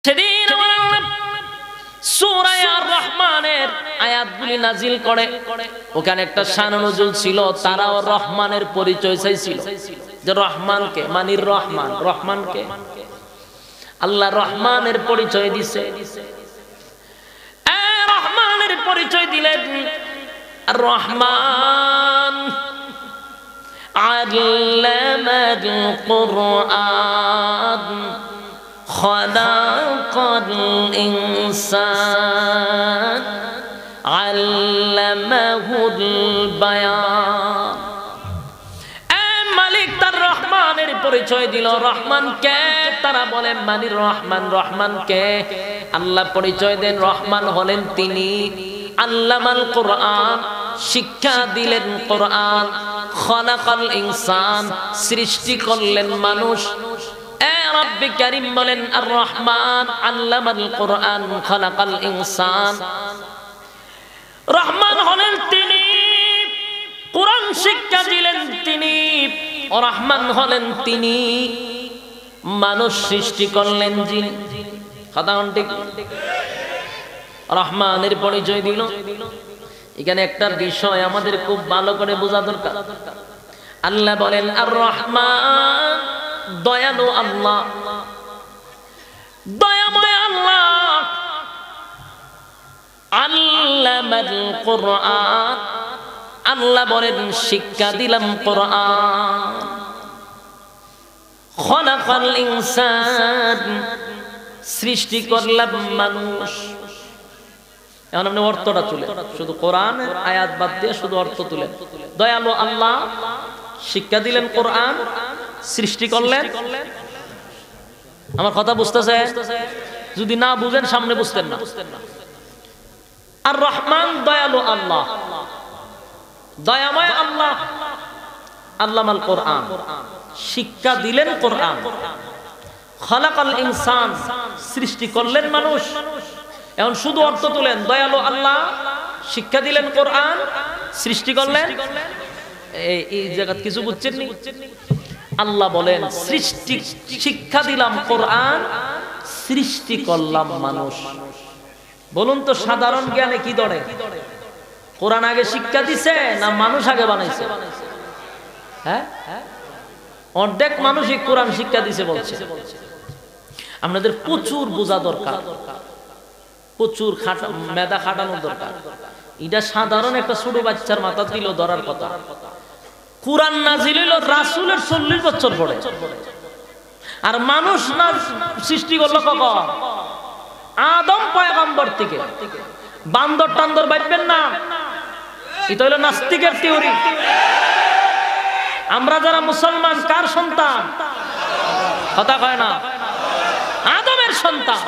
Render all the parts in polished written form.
সেদিন আমার আল্লাহ সূরা আর রহমানের আয়াতগুলি নাজিল করে। ওখানে একটা শান নজুল ছিল, তারাও রহমানের পরিচয় চাইছিল যে রহমানকে, মানির রহমান, রহমানকে আল্লাহ রহমানের পরিচয় দিছে। রহমানের পরিচয় দিলেন রহমান আল্লামাল কুরআন খালাকাল ইনসান আল্লামাহুল বায়ান। মালিক তার রহমানের পরিচয় দিল। রহমান কে? তারা বলেন মানির রহমান। রহমান কে? আল্লাহ পরিচয় দেন রহমান হলেন তিনি আল্লামাল কুরআন, শিক্ষা দিলেন কোরআন, খালাকাল ইনসান, সৃষ্টি করলেন মানুষ। রব্বে কারীম বলেন আর রহমান আল্লামাল কুরআন খালাকাল ইনসান। রহমান হলেন তিনি, কোরআন শিক্ষা দিলেন তিনি। রহমান হলেন তিনি, মানুষ সৃষ্টি করলেন যিনি। কথা ঠিক? রহমানের পরিচয় দিল। এখানে একটা বিষয় আমাদের খুব ভালো করে বোঝা দরকার। আল্লাহ বলেন আর রহমান, দয়ালু আল্লাহ, দয়াময় আল্লাহ। আল্লামাল কুরআন, আল্লাহ বলেন শিক্ষা দিলাম কোরআন। খালাকাল ইনসান, সৃষ্টি করলাম মানুষ। এখন আপনি অর্থটা তুলে, শুধু কোরআন আয়াত বাদ দিয়ে শুধু অর্থ তুলে। দয়ালু আল্লাহ, শিক্ষা দিলেন কোরআন, সৃষ্টি করলেন। আমার কথা বুঝতেছে? যদি না বুঝেন সামনে বুঝতেন না। আর রহমান দয়ালু আল্লাহ, দয়াময় আল্লাহ। আল্লামাল কোরআন, শিক্ষা দিলেন কোরআন। খালাকাল ইনসান, সৃষ্টি করলেন মানুষ। এখন শুধু অর্থ তুলেন। দয়ালু আল্লাহ, শিক্ষা দিলেন কোরআন, সৃষ্টি করলেন। এই জায়গা কিছু বুঝছেন নি? আল্লাহ বলেন সৃষ্টি, শিক্ষা দিলাম কোরআন, সৃষ্টি করলাম মানুষ। বলুন তো সাধারণ জ্ঞানে কি ধরে? কোরআন আগে শিক্ষা দিছে না মানুষ আগে বানাইছে? হ্যাঁ, অর্ধেক মানুষই কোরআন শিক্ষা দিছে বলছে। আপনাদের প্রচুর বোঝা দরকার, প্রচুর মেধা খাটানো দরকার। এটা সাধারণ একটা ছোট বাচ্চার মাথা দিল ধরার কথা। কোরআন নাজিল হইল রাসূলের 40 বছর পরে, আর মানুষ না সৃষ্টি করলো কখন? আদম পয়গম্বর থেকে। বান্দর টান্দর বাইবেন না, এটা হইল নাস্তিকের থিওরি। আমরা যারা মুসলমান কার সন্তান? কথা কয় না, আদমের সন্তান।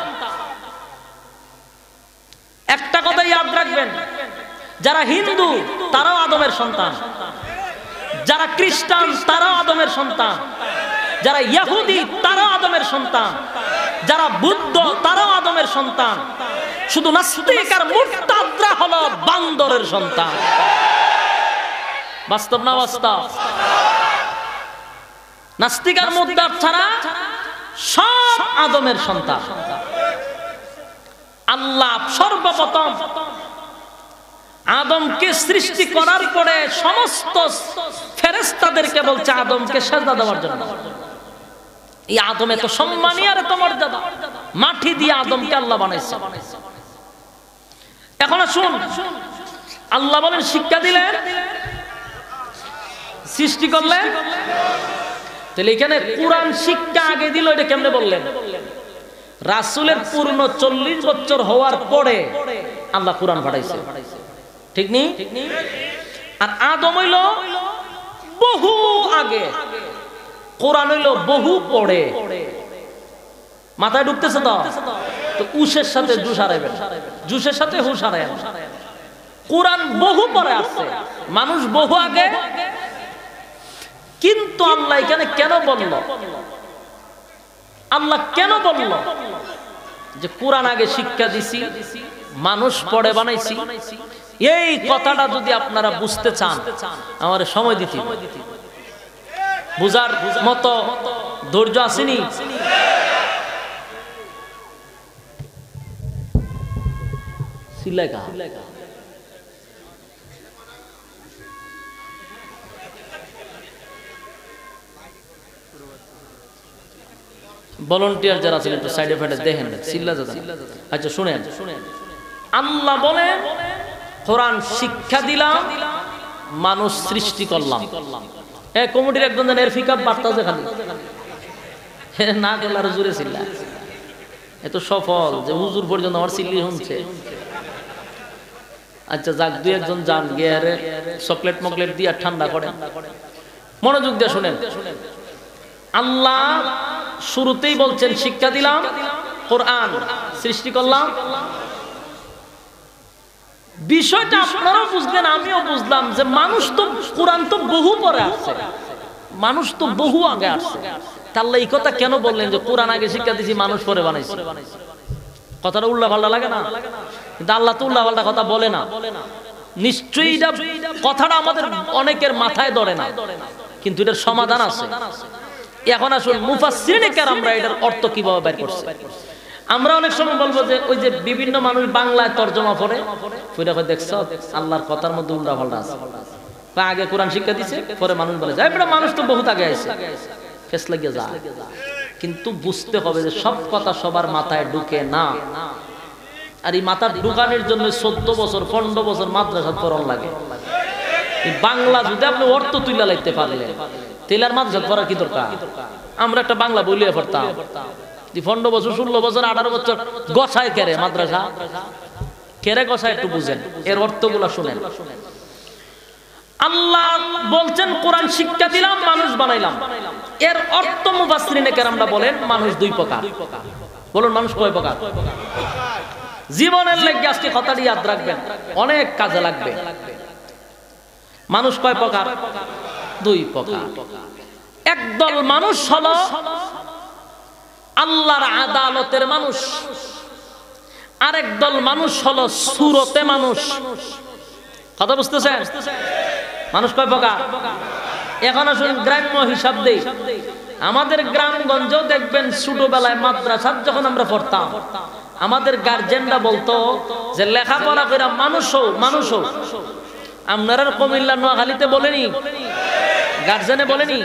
একটা কথা ইয়াদ রাখবেন, যারা হিন্দু তারাও আদমের সন্তান, যারা খ্রিস্টান তারাও আদমের সন্তান, যারা ইহুদি তারাও আদমের সন্তান, যারা বুদ্ধ তারাও আদমের সন্তান। শুধু নাস্তিক আর মুরতাদরা হলো বান্দরের সন্তান। বাস্তব না বাস্তব? নাস্তিক আর মুরতাদ ছাড়া সব আদমের সন্তান। আল্লাহ সর্বপ্রথম আদমকে সৃষ্টি করার পরে সমস্ত ফেরেশতাদেরকে বলছে আদমকে সিজদা দেওয়ার জন্য। এই আদম এত সম্মানী আর এত মর্যাদা, মাটি দিয়ে আদমকে আল্লাহ বানাইছে। এখন শুন, আল্লাহ বলেন শিক্ষা দিলেন, সৃষ্টি করলেন। তাহলে এখানে কোরআন শিক্ষা আগে দিল, এটা কেমনে বললেন? রাসূলের পূর্ণ 40 বছর হওয়ার পরে আল্লাহ কোরআন পাঠাইছে, ঠিক নেই? আর আদম হইল বহু আগে, কোরআন হইল বহু পরে। মাথায় ঢুকতেছে তো? তো উশের সাথে জুস হারাইবেন, জুসের সাথে হুশ হারাইবেন। কোরআন বহু পরে আসছে, মানুষ বহু আগে। কিন্তু আল্লাহ এখানে কেন বলল? আল্লাহ কেন বলল যে কোরআন আগে শিক্ষা দিছি, মানুষ পরে বানাইছি? এই কথাটা যদি আপনারা বুঝতে চান, আমার সময় দিতে, বুঝার মতো ধৈর্য আসেনি। সিলাইকা ভলান্টিয়ার যারা আছেন একটু সাইডে ফাইডে দেখেন সিল্লা যাবেন। আচ্ছা শুনেন, আল্লাহ বলেন কোরআন শিক্ষা দিলাম, মানুষ সৃষ্টি করলাম। এই কমিটির একজন এর ফিকাপ বার্তা যে খালি না গেল আর জোরে ছিল এত সফল যে হুজুর পর্যন্ত আমার সিল্লি শুনছে। আচ্ছা যাক, দুই একজন যান গিয়ে চকলেট মকলেট দিয়ে ঠান্ডা করেন। মনোযোগ দিয়ে শুনেন, আল্লাহ শুরুতেই বলছেন শিক্ষা দিলাম, কোরআন সৃষ্টি করলাম। বিষয়টা আপনারাও বুঝলেন, আমিও বুঝলাম যে মানুষ তো কোরআন তো বহু পরে আসছে, মানুষ তো বহু আগে আসছে। তাহলে এই কথা কেন বললেন যে কোরআন আগে শিক্ষা দিয়েছি, মানুষ পরে বানাইছে? কথাটা উল্টা পাল্টা লাগে না? কিন্তু আল্লাহ তো উল্টা পাল্টা কথা বলে না। নিশ্চয়ই কথাটা আমাদের অনেকের মাথায় ধরে না, কিন্তু এটার সমাধান আছে। এখন আসুন মুফাসসিরিনে কেরামরা এটার অর্থ কিভাবে বের করছে। আমরা অনেক সময় বলবো যে ওই যে বিভিন্ন মানুষ বাংলায় তরজমা পড়ে, কইরা কই দেখছো আল্লাহর কথার মধ্যে উল্টা পাল্টা আছে। আগে কোরআন শিক্ষা দিছে, পরে মানুষ বলে যায় এটা মানুষ তো বহুত আগে আইছে, ফেস লাগিয়ে যায়। কিন্তু বুঝতে হবে যে সব কথা সবার মাথায় ঢুকে না। আর এই মাথা ঢুকানোর জন্য 14 বছর 15 বছর মাদ্রাসা পড়ার লাগে। বাংলা যদি আপনি অর্থ তুইলা লাইতে পারলে তেলার মাদ্রাসা পড়ার কি দরকার? আমরা একটা বাংলা বলিয়ে পড়তাম 15 বছর 16 বছর 18 বছর গছায় কেরে মাদ্রাসা কেরে গছায়, একটু বুঝেন এর অর্থগুলো শুনেন। আল্লাহ বলছেন কোরআন শিক্ষা দিলাম, মানুষ বানাইলাম। এর অর্থ মুফাসসিরিনে কেরামরা বলেন মানুষ দুই প্রকার। বলুন মানুষ কয় প্রকার? জীবনের লেগে আজকে কথাটি ইয়াদ রাখবেন, অনেক কাজে লাগবে। মানুষ কয় প্রকার? দুই প্রকার। একদল মানুষ হলো আল্লাহর আদালতের মানুষ, আরেক দল মানুষ হলো সুরতে মানুষ। কথা বুঝতেছেন? মানুষ কয় প্রকার? এখন আসুন গ্রাম্য হিসাব দেই। আমাদের গ্রামগঞ্জেও দেখবেন ছোটবেলায় মাদ্রাসা যখন আমরা পড়তাম, আমাদের গার্জেনরা বলতো যে লেখাপড়া করে মানুষ হও, মানুষ হও। আপনারা কুমিল্লা নোয়াখালীতে বলেনি, গার্জেনে বলেনি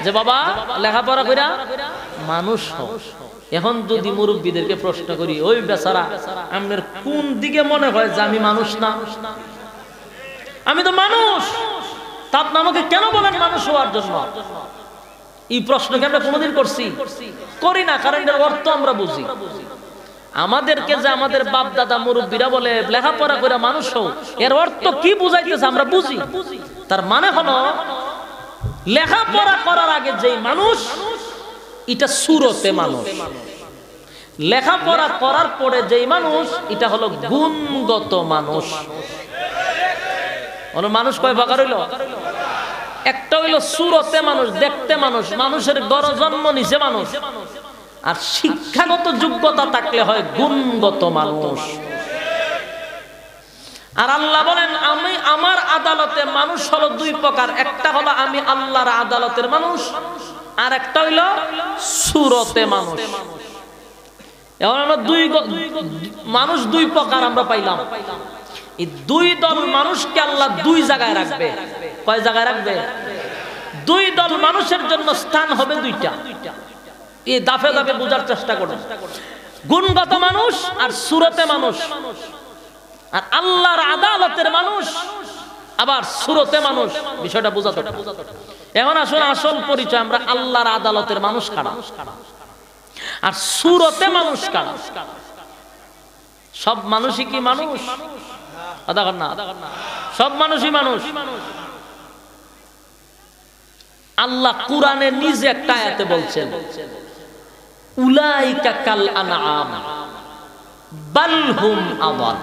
যে বাবা লেখাপড়া কইরা মানুষ হও। এখন যদি মুরব্বীদেরকে প্রশ্ন করি, ওই বেচারা আপনার কোন দিকে মনে হয় যে আমি মানুষ না? আমি তো মানুষ, তা আপনি আমাকে কেন বলেন মানুষ হওয়ার জন্য? এই প্রশ্নকে আমরা কোনোদিন করছি? করি না, কারণ এর অর্থ আমরা বুঝি। আমাদেরকে যে আমাদের বাপ দাদা মুরব্বীরা বলে লেখাপড়া করে মানুষ হও, এর অর্থ কি বুঝাইতেছে আমরা বুঝি। তার মানে হলো লেখাপড়া করার আগে যেই মানুষ, এটা সুরতে মানুষ। লেখাপড়া করার পরে যেই মানুষ, এটা হলো গুণগত মানুষ। মানুষ কয় প্রকার হইল? একটা হইল সুরতে মানুষ, দেখতে মানুষ, মানুষের গড় জন্ম নিচে মানুষ। আর শিক্ষাগত যোগ্যতা থাকলে হয় গুণগত মানুষ। আর আল্লাহ বলেন আমি আমার আদালতে মানুষ হলো দুই প্রকার। একটা হলো আমি আল্লাহর আদালতের মানুষ, আর একটা হইল সুরতে মানুষ। এখন আমরা মানুষ দুই প্রকার আমরা পাইলাম। এই দুই দল মানুষকে আল্লাহ দুই জায়গায় রাখবে। কয় জায়গায় রাখবে? দুই দল মানুষের জন্য স্থান হবে দুইটা। এই দাফে দাফে বোঝার চেষ্টা করুন। গুণগত মানুষ আর সুরতে মানুষ। আর আল্লাহর আদালতের মানুষ আবার সুরতে মানুষ। বিষয়টা বোঝাতে হবে। এখন আসলে আসল পরিচয়, আমরা আল্লাহর আদালতের মানুষ কারা আর সুরতে মানুষ কারা? সব মানুষই কি মানুষ? সব মানুষই মানুষ। আল্লাহ কোরআনে নিজে একটা আয়াতে বলছেন উলাইকা কাল আনআম বাল হুম আযাল।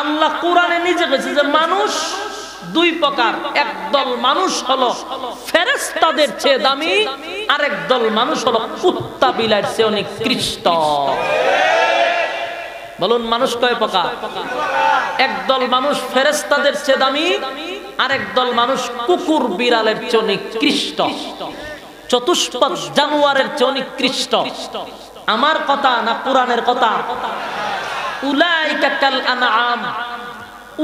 আল্লাহ কোরআনে নিজে বলেছে যে মানুষ দুই প্রকার। একদল মানুষ হলো ফেরেশতাদের চেয়ে দামি, আর একদল মানুষ হলো কুত্তা বিলাইয়ের চেয়ে নিকৃষ্ট। বলুন মানুষ কয় প্রকার? একদল মানুষ ফেরেশতাদের চেয়ে দামি, আর একদল মানুষ কুকুর বিড়ালের চেয়ে নিকৃষ্ট, চতুষ্পদ জানোয়ারের চেয়ে নিকৃষ্ট। আমার কথা না কোরআনের কথা? উলাইকা কাল আনআম,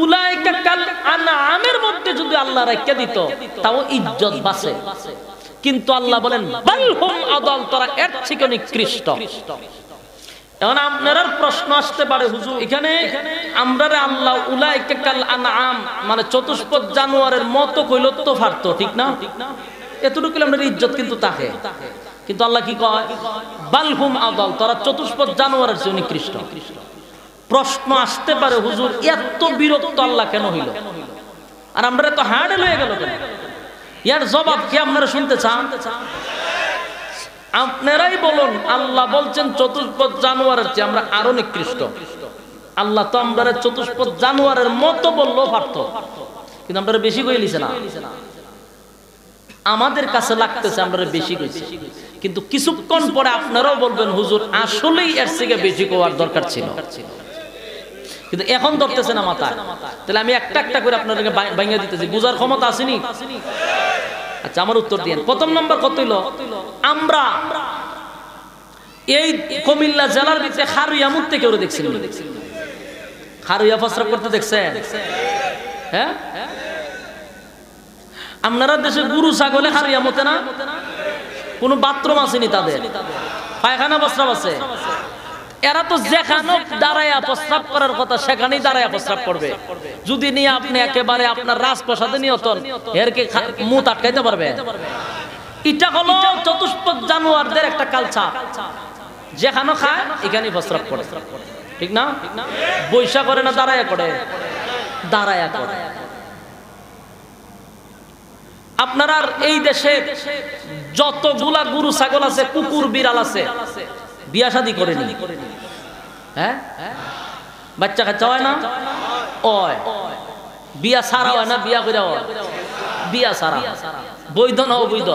উলাইকা কাল আনআমের মধ্যে যদি আল্লাহ রাখা দিত তাও ইজ্জত বাঁচে, কিন্তু আল্লাহ বলেন বাল হুম আদাল, তারা এর থেকে নিকৃষ্ট। এখন আপনার প্রশ্ন আসতে পারে, হুজুর এখানে আমরা আল্লাহ উলাইকা কাল আনআম মানে চতুষ্পদ জানোয়ারের মতো কইলো তো পারতো, ঠিক না? এতটুকু আমরা ইজ্জত কিন্তু তাকে, কিন্তু আল্লাহ কি কয় বাল হুম আদাল, তারা চতুষ্পদ জানোয়ারের চেয়ে নিকৃষ্ট। প্রশ্ন আসতে পারে, হুজুর এত বিরক্ত আল্লাহ কেন হইল, আর আমরা তো হার্ডেল হয়ে গেল কেন? ইয়ার জবাব কি আপনারা শুনতে চান? আপনারাই বলুন। আল্লাহ বলছেন চতুষ্পদ জানোয়ারের চেয়ে আমরা আরো নিকৃষ্ট। আল্লাহ তো আমরা চতুষ্পদ জানোয়ারের মতো বললেও পারতো, কিন্তু আমরা বেশি কই লিছে না। আমাদের কাছে লাগতেছে আমরা বেশি কইছি, কিন্তু কিছুক্ষণ পরে আপনারাও বলবেন হুজুর আসলেই এর থেকে বেশি কোয়ার দরকার ছিল, কিন্তু এখন ধরতেছে না মাথা। তাহলে আমি একটা একটা করে আপনাদেরকে ভাঙিয়ে দিতেছি, বুঝার ক্ষমতা আসেনি? আচ্ছা আমার উত্তর দিন। প্রথম নম্বর কত হইল, আমরা এই কুমিল্লা জেলার ভিতরে খারুইয়া মুক্তি কেউ দেখছি, খারুইয়া প্রস্রাব করতে দেখছেন? হ্যাঁ, আপনারা দেশে গরু ছাগলে খারুইয়া মতে না? কোন বাথরুম আসেনি তাদের, পায়খানা প্রস্রাব আছে। এরা তো যেখানে দাঁড়ায়া প্রস্রাব করার কথা সেখানেই দাঁড়ায়া প্রস্রাব করবে। যদি নিয়ে আপনি একেবারে আপনার রাজপ্রাসাদে নিয়তন, এর কি মুখ আটকাইতে পারবে? এটা হলো চতুষ্পদ জানোয়ারদের একটা কালচার, যেখানে খায় এখানেই প্রস্রাব করে, ঠিক না? বৈশা করে না দাঁড়ায়া করে? দাঁড়ায়া করে। আপনার এই দেশে যতগুলা গরু ছাগল আছে, কুকুর বিড়াল আছে, বিয়া শাদী করেনি? হ্যাঁ, বাচ্চা কাচ্চা হয় না? ওয় বিয়া সারা হয় না? বিয়া করে হয়? বিয়া সারা, বৈধ না অবৈধ?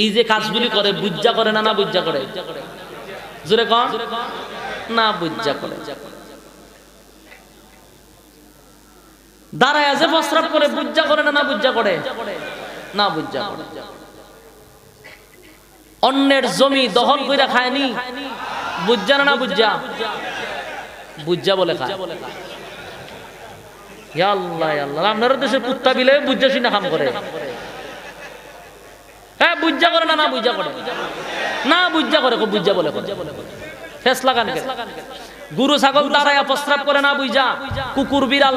এই যে কাজগুলি করে বুজ্জা করে না? না বুজ্জা করে? জোরে কন না, বুজ্জা করে। দাঁড়ায় যে প্রস্রাব করে বুজ্জা করে না? না বুজ্জা করে? না বুজ্জা করে। অন্যের জমি দখল কইরা খায়নি? বুজ্জা না? না বুজ্জা? বুজ্জা বলে খায়। ইয়া আল্লাহ আল্লাহ, আপনার দেশে কুত্তা বিলে বুজ্জা শুনে কাম করে। হ্যাঁ, বুজ্জা করে না? না বুজ্জা করে? না বুজ্জা করে, বুজ্জা বলে ফেস লাগান। গরু ছাগল দাঁড়ায়া প্রস্রাব করে না বুঝা? কুকুর বিড়াল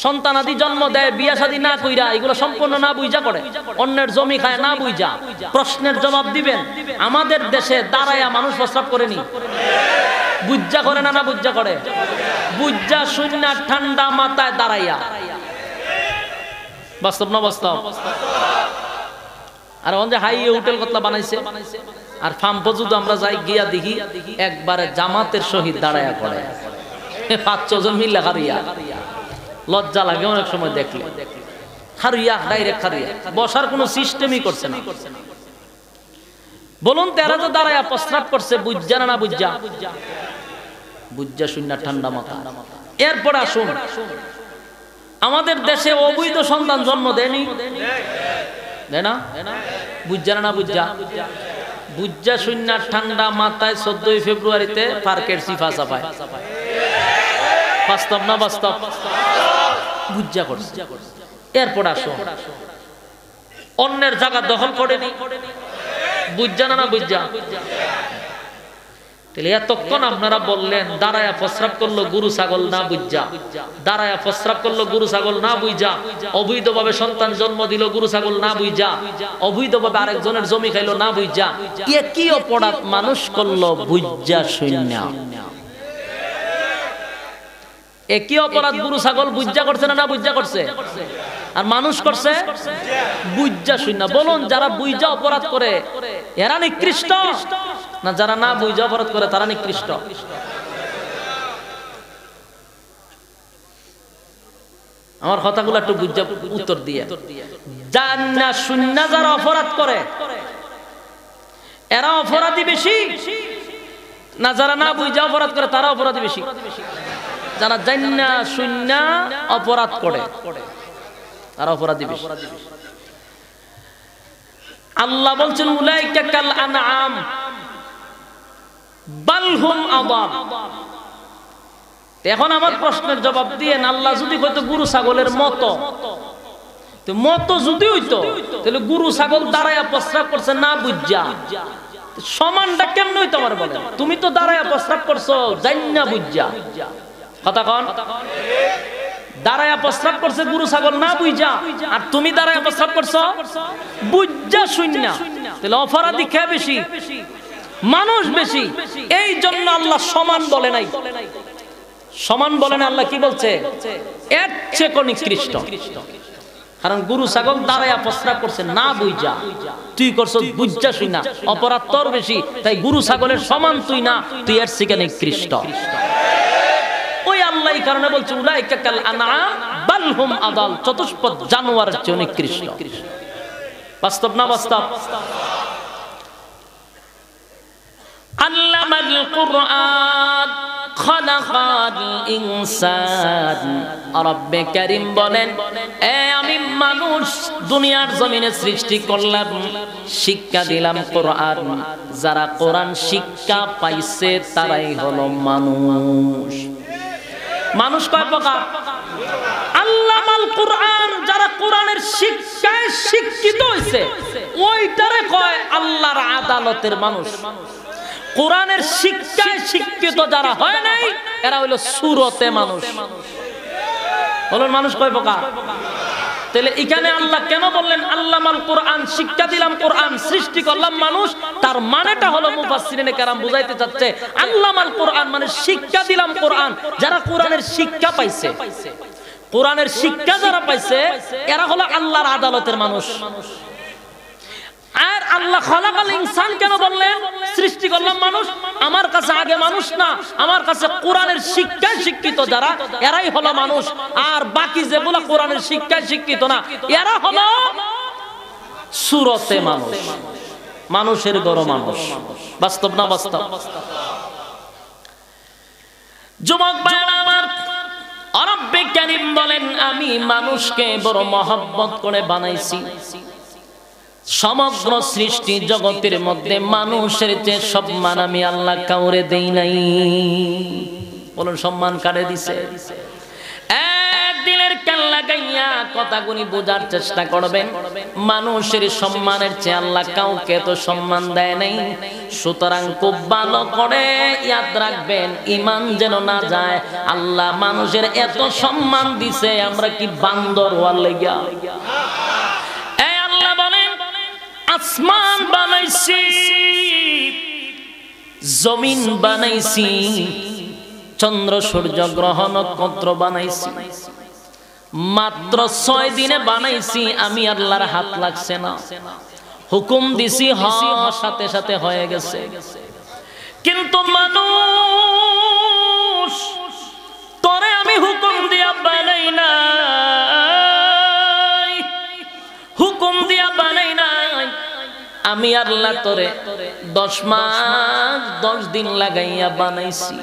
সন্তানাদি জন্ম দেয় বিয়া শাদী না কইরা, এগুলো সম্পূর্ণ না বুঝা করে। অন্যের জমি খায় না বুঝা। প্রশ্নের জবাব দিবেন, আমাদের দেশে দাঁড়ায়া মানুষ প্রস্রাব করেনি? বুজ্জা করে না? না বুজ্জা করে? বুজ্জা শূন্য ঠান্ডা মাথায় দাঁড়াইয়া। বাস্তব না বাস্তব? আর যে হাইওয়ে হোটেল কতলা বানাইছে, আর ফার্ম পর্যন্ত আমরা যাই গিয়া দেখি একবারে জামাতের সহিত দাঁড়ায়া করে 5-6 জন মিলে খারিয়া। লজ্জা লাগে অনেক সময় দেখলে। খারিয়া, ডাইরেক্ট খারিয়া, বসার কোনো সিস্টেমই করছে না। বলুন তেরা তো দাঁড়ায়া প্রস্রাব করছে, বুজ্জা না? না বুজ্জা? বুজ্জা শূন্য ঠান্ডা মাথা। এরপর আসুন, আমাদের দেশে অবৈধ সন্তান জন্ম দেয়নি? দেয় না? বুজ্জা না? বুজ্জা? বুজ্জা শূন্য ঠান্ডা মাথায় 14 ফেব্রুয়ারিতে পার্কের সিফা চাপায়। বাস্তব না বাস্তব? বুজ্জা করছে। এরপর আসো, অন্যের জায়গা দখল করেনি? বুজ্জা না? না বুজ্জা? তাহলে এতক্ষণ আপনারা বললেন দাঁড়ায়া প্রস্রাব করলো গরু ছাগল না বুজ্জা, দাঁড়ায়া প্রস্রাব করলো গরু ছাগল না বুইজা, অবৈধভাবে সন্তান জন্ম দিল গরু ছাগল না বুইজা, অবৈধভাবে আরেকজনের জমি খাইলো না বুইজা, একই অপরাধ মানুষ করলো বুজ্জা শূন্য। একই অপরাধ গরু ছাগল বুজ্জা করছে না? না বুজ্জা করছে? আর মানুষ করছে বুজ্জা শূন্য। বলুন যারা বুইজা অপরাধ করে এরা নিকৃষ্ট, না যারা না বুইজা অপরাধ করে তারা নিকৃষ্ট? আমার কথাগুলো একটু বুঝা উত্তর দিয়ে। জান্না শূন্য যারা অপরাধ করে এরা অপরাধী বেশি, না যারা না বুইজা অপরাধ করে তারা অপরাধী বেশি? যারা জান্না শূন্য অপরাধ করে তারা অপরাধী বেশি। আল্লাহ বলছেন উলাইকা কাল আনআম বাল হুম আদাল। এখন আমার প্রশ্নের জবাব দিয়েন, আল্লাহ যদি কইতো গরু ছাগলের মতো, তো মতো যদি হইতো তাহলে গরু ছাগল দাঁড়ায়া প্রস্রাব করছে না বুঝা, সমানটা কেমন হইতো আমার বলেন? তুমি তো দাঁড়ায়া প্রস্রাব করছো জান্না বুঝা, কথা কন। দাঁড়ায়া প্রস্রাব করছে গরু ছাগল না বুঝা, আর তুমি দাঁড়ায়া প্রস্রাব করছো বুঝা শূন্য, তাহলে অপরাধী কে বেশি? মানুষ বেশি। এই জন্য আল্লাহ সমান বলে নাই, সমান বলে না। আল্লাহ কি বলছে? এর চেয়ে নিকৃষ্ট। কারণ গরু ছাগল দাঁড়ায়া প্রস্রাব করছে না বুঝা, তুই করছ বুঝা শুনা, অপরাধ তোর বেশি। তাই গরু ছাগলের সমান তুই না, তুই এর চেয়ে নিকৃষ্ট। ওই আল্লাহ এই কারণে বলছে উলাইকা কাল আনআম বাল হুম আদাল, চতুষ্পদ জানোয়ারের চেয়ে নিকৃষ্ট। বাস্তব না বাস্তব? আল্লামাল কুরআন খালাকাল ইনসান। রব্বে কারীম বলেন, আমি মানুষ দুনিয়ার জমিনে সৃষ্টি করলাম, শিক্ষা দিলাম কোরআন। যারা কোরআন শিক্ষা পাইছে তারাই হলো মানুষ। মানুষ কয় প্রকার? আল্লামাল কুরআন, যারা কোরআনের শিক্ষায় শিক্ষিত হইছে ওইটারে কয় আল্লাহর আদালতের মানুষ। কোরআনের শিক্ষায় শিক্ষিত যারা হয় নাই এরা হইল সুরতে মানুষ। বলুন মানুষ কয় প্রকার? তাহলে এখানে আল্লাহ কেন বললেন আল্লামাল কুরআন, শিক্ষা দিলাম কোরআন, সৃষ্টি করলাম মানুষ? তার মানেটা হলো মুফাসসিরিনে কেরাম বুঝাইতে চাচ্ছে আল্লামাল কুরআন মানে শিক্ষা দিলাম কোরআন। যারা কোরআনের শিক্ষা পাইছে, কোরআনের শিক্ষা যারা পাইছে এরা হলো আল্লাহর আদালতের মানুষ। আর আল্লাহ খালাকাল ইনসান কেন বললেন সৃষ্টি করলাম মানুষ? আমার কাছে আগে মানুষ না, আমার কাছে কোরআনের শিক্ষায় শিক্ষিত যারা এরাই হলো মানুষ। আর বাকি যেগুলো কোরআনের শিক্ষায় শিক্ষিত না এরা হলো সুরতে মানুষ, মানুষের গড় মানুষ। বাস্তব না বাস্তব? যুবক ভাইরা আমার, রব্বে কারীম বলেন আমি মানুষকে বড় মহব্বত করে বানাইছি। সমগ্র সৃষ্টি জগতের মধ্যে মানুষের যে সম্মান আমি আল্লাহ কাউরে দেই নাই। বলুন সম্মান কারে দিছে? দিলের কান লাগাইয়া কথাগুলি বোঝার চেষ্টা করবেন। মানুষের সম্মানের চেয়ে আল্লাহ কাউকে তো সম্মান দেয় নাই। সুতরাং খুব ভালো করে ইয়াদ রাখবেন, ঈমান যেন না যায়। আল্লাহ মানুষের এত সম্মান দিছে, আমরা কি বান্দর হওয়ার লাগিয়া? আল্লাহ বলেন আসমান বানাইছি, জমিন বানাইছি, চন্দ্র সূর্য গ্রহ নক্ষত্র বানাইছি। মাত্র 6 দিনে বানাইছি, আমি আল্লাহর হাত লাগছে না। হুকুম দিছি সাথে সাথে হয়ে গেছে। কিন্তু মানুষ তোরে আমি হুকুম দিয়া বানাই না, হুকুম দিয়া বানাই নাই। আমি আল্লাহ তোরে 10 মাস 10 দিন লাগাইয়া বানাইছি।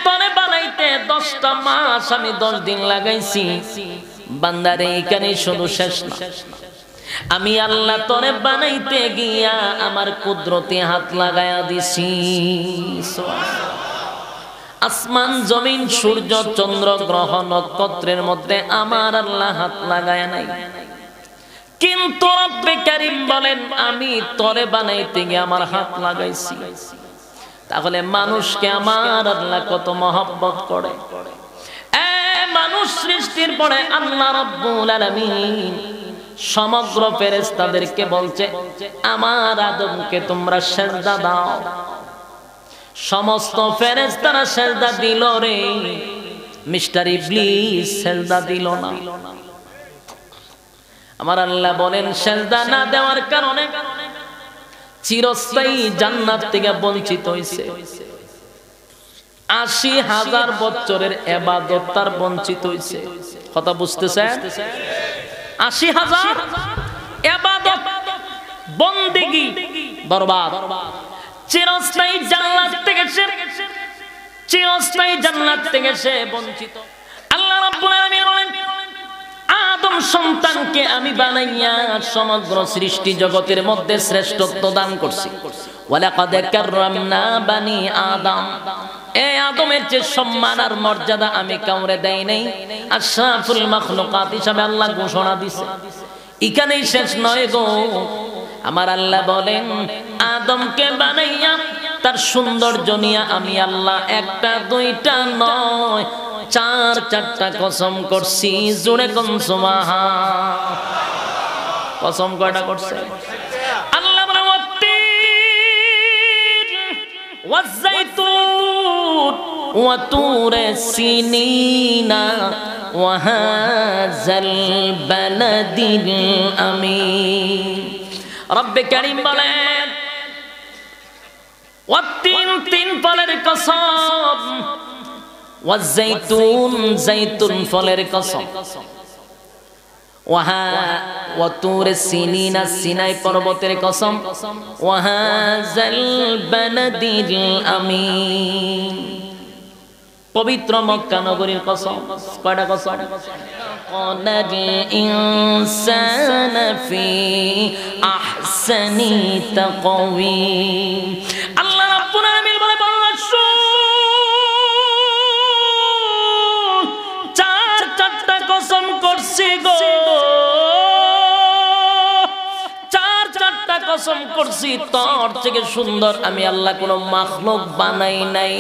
তোরে বানাইতে 10টা মাস আমি 10 দিন লাগাইছি। বান্দারে এখানে শুধু শেষ না, আমি আল্লাহ তোরে বানাইতে গিয়া আমার কুদরতে হাত লাগায়া দিছি। আসমান জমিন সূর্য চন্দ্র গ্রহ নক্ষত্রের মধ্যে আমার আল্লাহ হাত লাগায় নাই। কিন্তু রব্বে কারীম বলেন আমি তোরে বানাইতে গিয়ে আমার হাত লাগাইছি। তাহলে মানুষকে আমার আল্লাহ কত মহব্বত করে। মানুষ সৃষ্টির পরে আল্লাহ রাব্বুল আলামিন সমগ্র ফেরেশতাদেরকে বলছে আমার আদমকে তোমরা সিজদা দাও। সমস্ত ফেরেশতারা সিজদা দিল রে, মিস্টার ইবলিস সিজদা দিল না। আমার আল্লাহ বলেন সিজদা না দেওয়ার কারণে চিরস্থায়ী জান্নাত থেকে বঞ্চিত হইছে। ৮০,০০০ বছরের ইবাদত তার বঞ্চিত হইছে। কথা বুঝতেছেন? ৮০,০০০ ইবাদত বন্দেগী বরবাদ। চিরস্থায়ী জান্নাত থেকে সে, চিরস্থায়ী জান্নাত থেকে সে বঞ্চিত। আল্লাহ রাব্বুল আলামিন বলেন আদম সন্তানকে আমি বানাইয়া সমগ্র সৃষ্টি জগতের মধ্যে শ্রেষ্ঠত্ব দান করছি। ওয়ালাকাদ কাররামনা বানি আদম, এই আদমের যে সম্মান আর মর্যাদা আমি কাউরে দেই নাই, আশরাফুল মাখলুকাত হিসাবে আল্লাহ ঘোষণা দিছে। এখানেই শেষ নয় গো, আমার আল্লাহ বলেন আদমকে বানাইয়া তার সৌন্দর্য নিয়ে আমি আল্লাহ একটা দুইটা নয়, চারটা কসম করছি। জোরে কোন সুবহান। কসম কয়টা করছে আল্লাহ? বলে ওয়াজ্জাইতুন ওয়া তুরে সিনিনা ওয়া হাযাল বালাদিল আমিন। রব্বে কারীম বলেন ওয়াত্তিন, তিন ফলের কসম, ওয়াজ্জাইতুন, জাইতুন ফলের কসম, ওয়া তুরে সিনিনা, সিনাই পর্বতের কসম, ওয়া হাযাল বালাদিল আমিন, পবিত্র মক্কা নগরীর কসম। কয়টা কসম? খালাকাল ইনসানা ফি আহসানি তাকওয়িম। আল্লাহ রাব্বুল আলামিন বলে বললেন চারটা কসম করছি গো, চারটা কসম করছি, তোর থেকে সুন্দর আমি আল্লাহ কোন মাখলুক বানাই নাই।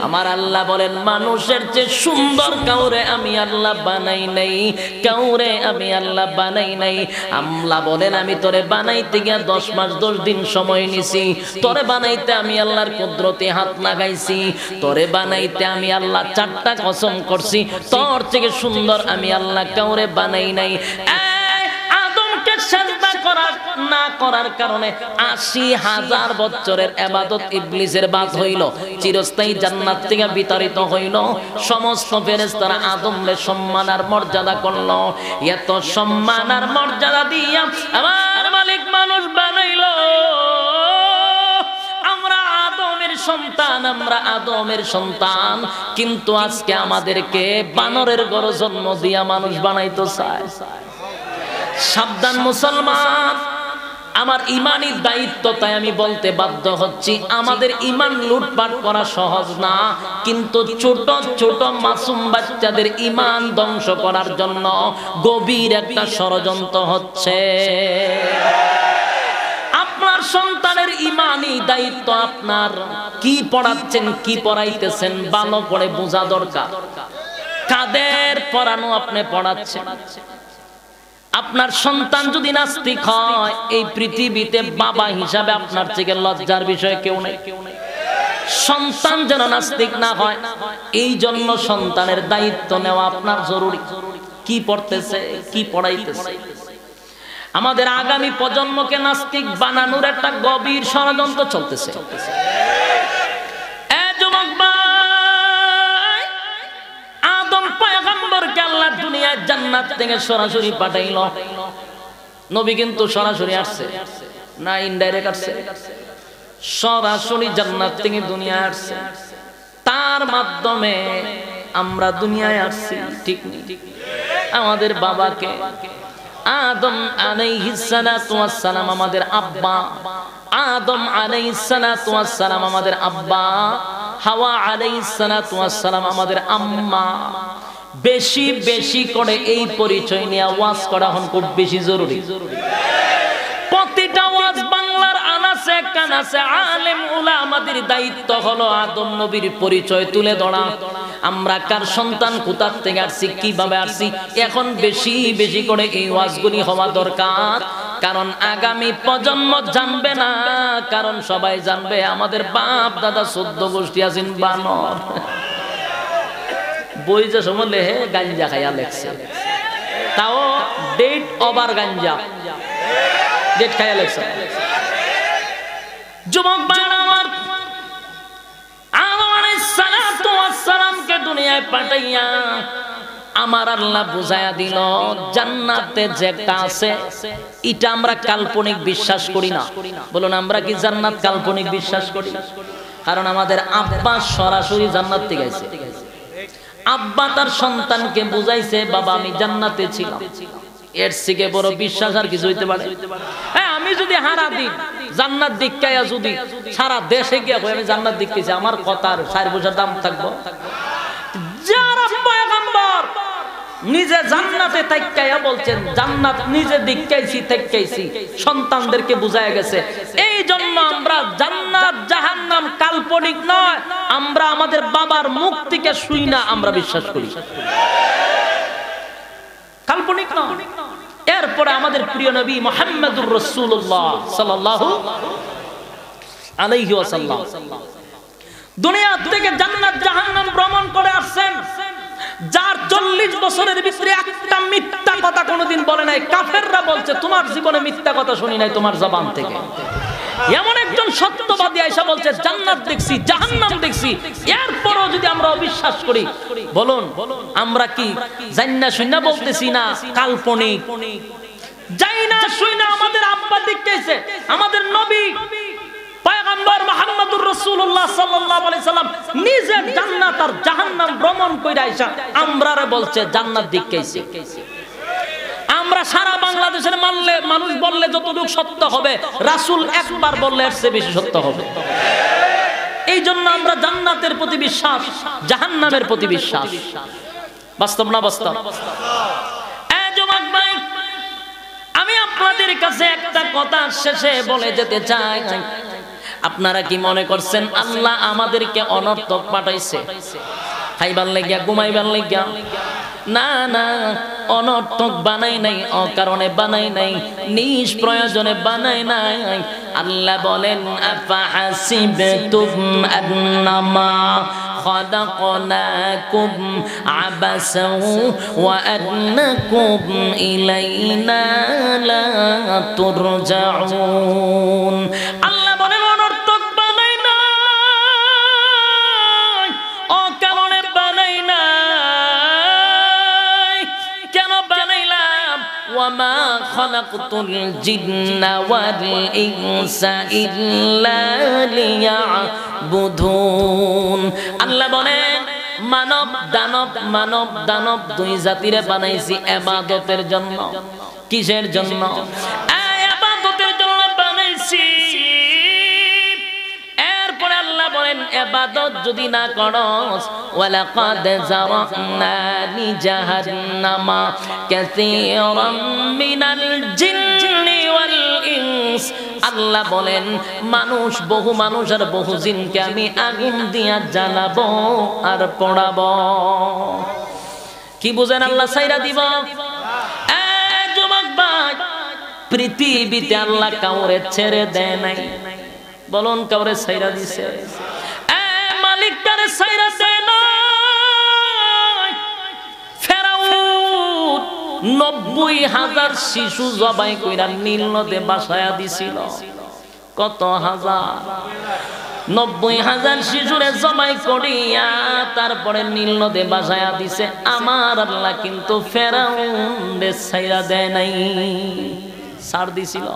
আমার আল্লাহ বলেন মানুষের যে সুন্দর কাউরে আমি আল্লাহ বানাই নাই, কাউরে আমি আল্লাহ বানাই নাই। আল্লাহ বলেন আমি তোরে বানাইতে গিয়া 10 মাস 10 দিন সময় নিছি। তোরে বানাইতে আমি আল্লাহর কুদরতে হাত লাগাইছি। তোরে বানাইতে আমি আল্লাহ চারটা কসম করছি, তোর থেকে সুন্দর আমি আল্লাহ কাউরে বানাই নাই। আদমকে সাজদা না করার কারণে ৮০,০০০ বছরের ইবাদত ইবলিসের বাদ হইল, চিরস্থায়ী জান্নাত থেকে বিতাড়িত হইল। সমস্ত ফেরেশতারা আদমকে সম্মান আর মর্যাদা করল। এত সম্মান আর মর্যাদা দিয়া আমার মালিক মানুষ বানাইলো। আমরা আদমের সন্তান, কিন্তু আজকে আমাদেরকে বানরের ঘরে জন্ম দিয়া মানুষ বানাইতে চায়। সাবধান মুসলমান, আমার ইমানি দায়িত্ব, তাই আমি বলতে বাধ্য হচ্ছি আমাদের ইমান লুটপাট করা সহজ না, কিন্তু ছোট ছোট মাসুম বাচ্চাদের ইমান ধ্বংস করার জন্য গভীর একটা ষড়যন্ত্র হচ্ছে। আপনার সন্তানের ইমানি দায়িত্ব, আপনার কি পড়াচ্ছেন কি পড়াইতেছেন ভালো করে বোঝা দরকার। কাদের পড়ানো আপনি পড়াচ্ছেন? আপনার সন্তান যদি নাস্তিক হয়, এই পৃথিবীতে বাবা হিসাবে আপনার থেকে লজ্জার বিষয় কেউ নেই। সন্তান যেন নাস্তিক না হয়, এই জন্য সন্তানের দায়িত্ব নেওয়া আপনার জরুরি। কি পড়তেছে, কি পড়াইতেছে? আমাদের আগামী প্রজন্মকে নাস্তিক বানানোর একটা গভীর ষড়যন্ত্র চলতেছে। দুনিয়ায় জান্নাত থেকে সরাসরি পাঠাইল। নবী কিন্তু সরাসরি আসছে না, ইনডাইরেক্ট আসছে? সরাসরি জান্নাত থেকে দুনিয়ায় আসছে, তার মাধ্যমে আমরা দুনিয়ায় আসছি। ঠিক নেই? আমাদের বাবাকে আদম আলাইহিস সালাতু ওয়াস সালাম আমাদের আব্বা, আদম আলাইহিস সালাতু ওয়াস সালাম আমাদের আব্বা, হাওয়া আলাইহিস সালাতু ওয়াস সালাম আমাদের আম্মা। বেশি বেশি করে এই পরিচয় নিয়ে ওয়াজ করা হন খুব বেশি জরুরি। প্রতিটা ওয়াজ বাংলার আনাচে কানাচে আলেম উলামাদের দায়িত্ব হলো আদম নবীর পরিচয় তুলে ধরা। আমরা কার সন্তান, কোথা থেকে আসছি, কিভাবে আসছি, এখন বেশি বেশি করে এই ওয়াজগুলি হওয়া দরকার। কারণ আগামী প্রজন্ম জানবে না, কারণ সবাই জানবে আমাদের বাপ দাদা 14 গোষ্ঠী আছেন বানর। বই যে সময় লেহে গাঞ্জা খাইয়া লেখছে, তাও ডেট ওভার গাঞ্জা, ডেট খাইয়া লেখছে। যুবক ভাইরা আমার, আদম আলাইহিস সালাতু ওয়াস সালামকে দুনিয়ায় পাঠাইয়া আমার আল্লাহ বুঝায়া দিল জান্নাতে যেটা আছে এটা আমরা কাল্পনিক বিশ্বাস করি না। বলুন আমরা কি জান্নাত কাল্পনিক বিশ্বাস করি? কারণ আমাদের আব্বা সরাসরি জান্নাত থেকে আইছে। আব্বা তার সন্তানকে বুঝাইছে বাবা আমি জান্নাতে ছিলাম, এর থেকে বড় বিশ্বাস আর কিছু হইতে পারে? হ্যাঁ, আমি যদি হারা দিন জান্নাত দিক্কায়া যদি সারা দেশে গিয়ে আমি জান্নাত দিক্কেছি, আমার কথার 4 পয়সার দাম থাকবো? যারা পয়গম্বর নিজে জান্নাতে তাইক্কায়া বলছেন জান্নাত নিজে দিক্কাইছি তাইক্কাইছি, সন্তানদেরকে বুঝায়া গেছে। এই জন্য আমরা জান্নাত জাহান্নাম কাল্পনিক নয়, আমরা আমাদের বাবার মুখ থেকে শুই না আমরা বিশ্বাস করি, কাল্পনিক নয়। এরপরে আমাদের প্রিয় নবী মুহাম্মদুর রাসূলুল্লাহ সাল্লাল্লাহু আলাইহি ওয়াসাল্লাম দুনিয়া থেকে জান্নাত জাহান্নাম ভ্রমণ করে আসছেন, যার 40 বছরের ভিতরে একটা মিথ্যা কথা কোনোদিন বলে নাই। কাফেররা বলছে তোমার জীবনে মিথ্যা কথা শুনি নাই তোমার জবান থেকে। এমন একজন সত্যবাদী আয়েশা বলছে জান্নাত দেখছি জাহান্নাম দেখছি, এরপরও যদি আমরা অবিশ্বাস করি, বলুন আমরা কি জান্নাত শুনা বলতেছি না কাল্পনিক? যাই না শুই না আমাদের আব্বা দেখতেছে, আমাদের নবী পয়গম্বর মুহাম্মদুর রাসূলুল্লাহ সাল্লাল্লাহু আলাইহি সাল্লাম নিজে জান্নাত আর জাহান্নাম ভ্রমণ কইরা আয়েশা আমরারে বলছে জান্নাত দেখতেছি। আমরা সারা বাংলাদেশের মানলে মানুষ বললে যতটুকু সত্য হবে, রাসূল একবার বললে এর চেয়ে বেশি সত্য হবে। এই জন্য আমরা জান্নাতের প্রতি বিশ্বাস, জাহান্নামের প্রতি বিশ্বাস। বাস্তব না বাস্তব? এই যুবক ভাই, আমি আপনাদের কাছে একটা কথা শেষে বলে যেতে চাই। আপনারা কি মনে করছেন আল্লাহ আমাদেরকে অনর্থক পাঠাইছে খাইবার লাগিয়া ঘুমাইবার লাগিয়া? না না, অনর্থক বানাই নাই, অকারণে বানাই নাই, নিষ্প্রয়োজনে বানাই নাই। আল্লাহ বলেন আফাহাসিবতুম আন্নামা খালাকনাকুম আবাসাও ওয়া আন্নাকুম ইলাইনা লা তুরজাউন। আল্লাহ বলেন অনর্থক বানাই নাই, অকারণে বানাই নাই। কেন বানাইলাম? ওয়ামা খালাকতুল জিন্না ওয়াল ইনসা ইল্লা লিয়াবুদুন। আল্লাহ বলেন মানব দানব দুই জাতিরে বানাইছি ইবাদতের জন্য। কিসের জন্য? ইবাদতের জন্য বানাইছি। এরপরে আল্লাহ বলেন ইবাদত যদি না করস, ওয়ালাকাদ জারানা লি জাহান্নামা কাসীরাম মিনাল জিন্নি ওয়াল ইনস। আল্লাহ বলেন বহু মানুষ আর বহু জিনকে আমি আগুন দিয়া জ্বালাবো আর পোড়াবো। কি বুঝেন? আল্লাহ ছাইরা দিব। যুবক ভাই, পৃথিবীতে আল্লাহ কাউরে ছেড়ে দেয় নাই, বলুন কাউরে ছাইরা দিছে? মালিক কারে ছাইরা দেয় নাই। ফেরাউন 90,000 শিশু জবাই কইরা নীল নদে বাসায়া দিছিল। কত হাজার? 90,000 শিশুরে জবাই করিয়া তারপরে নীল নদে বাসায়া দিছে। আমার আল্লাহ কিন্তু ফেরাউনরে ছাইরা দেয় নাই, ছাড় দিছিল।